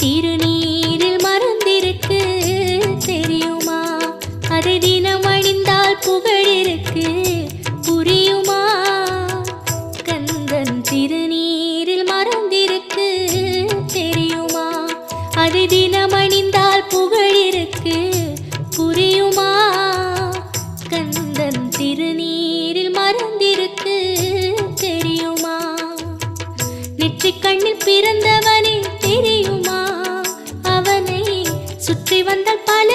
திருநீரில் மறந்திருக்கு தெரியுமா? அதை தினம் அணிந்தால் புகழிருக்கு புரியுமா? கந்தன் திருநீரில் மறந்திருக்கு தெரியுமா? அதை தினம் அணிந்தால் புகழிருக்கு புரியுமா? கந்தன் திருநீரில் மறந்திருக்கு தெரியுமா? நெற்றிக் கண்ணில் பிறந்தவனே தெரியுமா? அவனை சுற்றி வந்தால் பல